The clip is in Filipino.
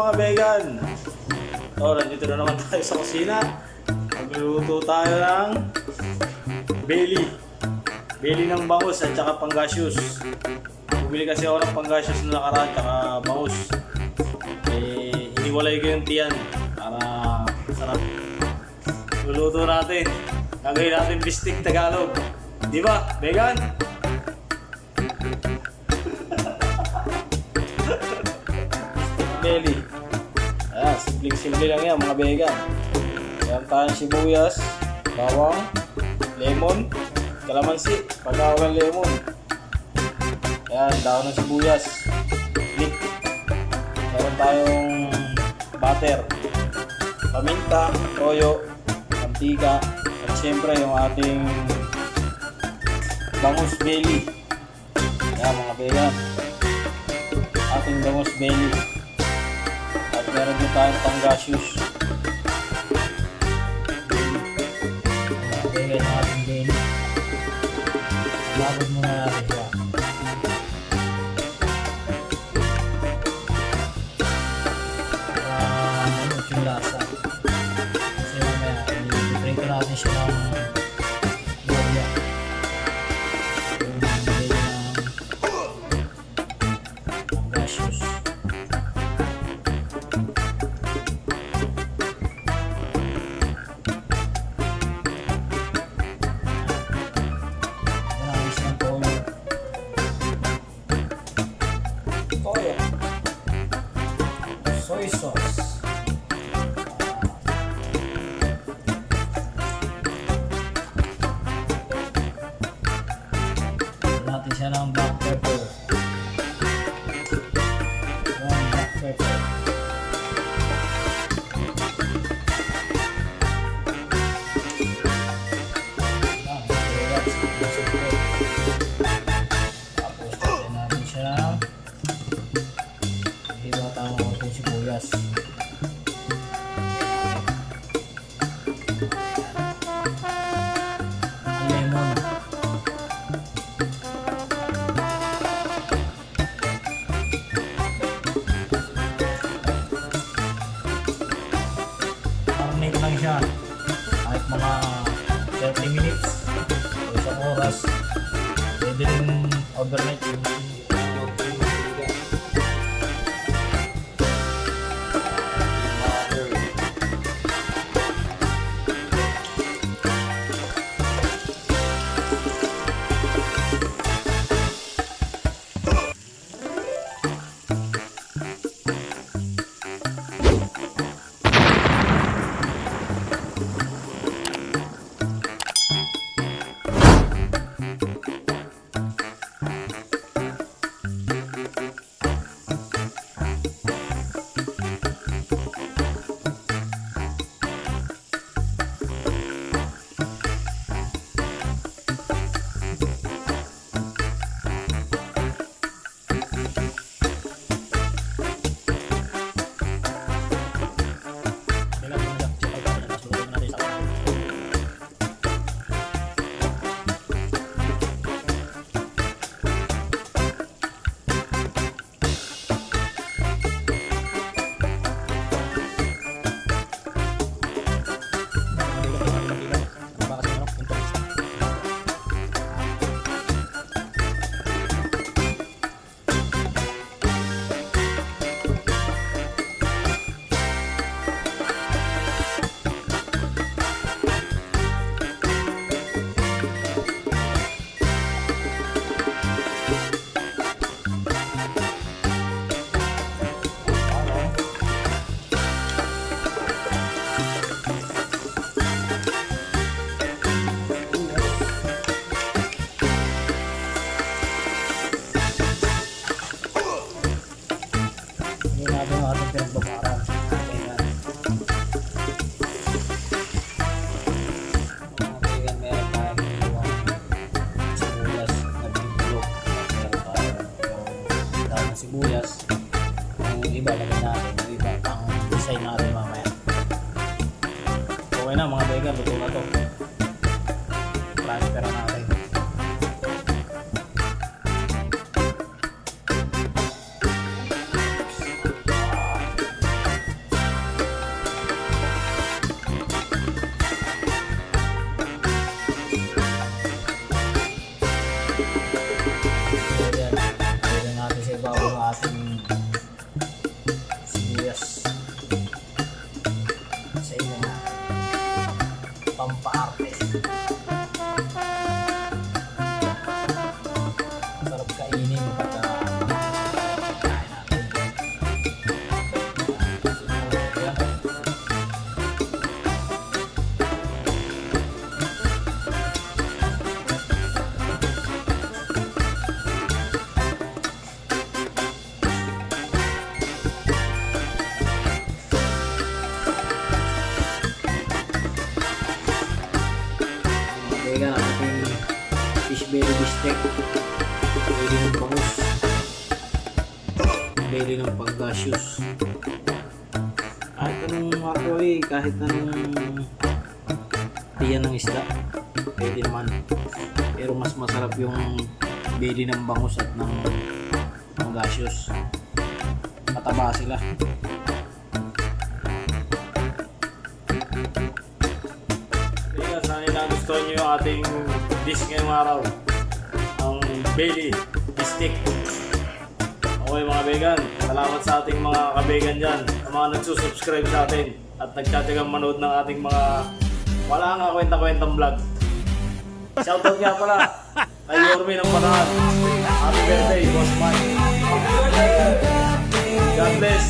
mga vegan. Nandito na naman tayo sa kusina. Magluluto tayo ng belly ng bangus at saka pangasius. Bumili kasi ako ng pangasius na nakaraan at saka bangus. Iniwalay ko yung tiyan para sarap. Luluto natin. Gagawin natin BISTEK Tagalog. Di ba, vegan? Belly. Simple lang yan mga vegan. Ayan tayong sibuyas, bawang, lemon, kalamansi, pagkawalang lemon. Ayan, daon ng sibuyas, leek. Meron tayong butter, paminta, toyo, mantika, at siyempre yung ating bangus belly. Ayan mga vegan, ating bangus belly. At meron din tayong pangasius. Vegan yung ating belly. Labot muna natin siya. Manot yung lasa. Kasi mamaya, i-prito natin siya ng gloria. Yung belly ng pangasius. Soy sauce. Natin siya ng black pepper. Yung black pepper. Tapos natin siya hiwatan ng konting sibuyas. Lemon. Marinate lang siya kahit mga 30 minutes o isang oras. Pwede rin overnight yung sibuyas. Yung iba lagyan natin, yung iba pang design natin mamaya. Okay na mga vegan, luto na to. Transfer natin. pampaarte. Sarap kainin pagka kain natin. Kaya ating fish belly bistek, belly ng bangus, belly ng Pangasius. Kahit anong tiyan ng isda, pwede naman. Pero mas masarap yung belly ng bangus at ng Pangasius. Mataba sila. Sana gusto nyo yung ating dish ngayong araw, ang belly bistek. Okay mga vegan, salamat sa ating mga kabegan dyan, ang mga nagsusubscribe sa atin at nagtsatsagang manood ng ating mga wala nga kwenta-kwentang vlog. Shoutout nga pala kay Yorme ng Panahan. Happy birthday, Boss Mike. God bless.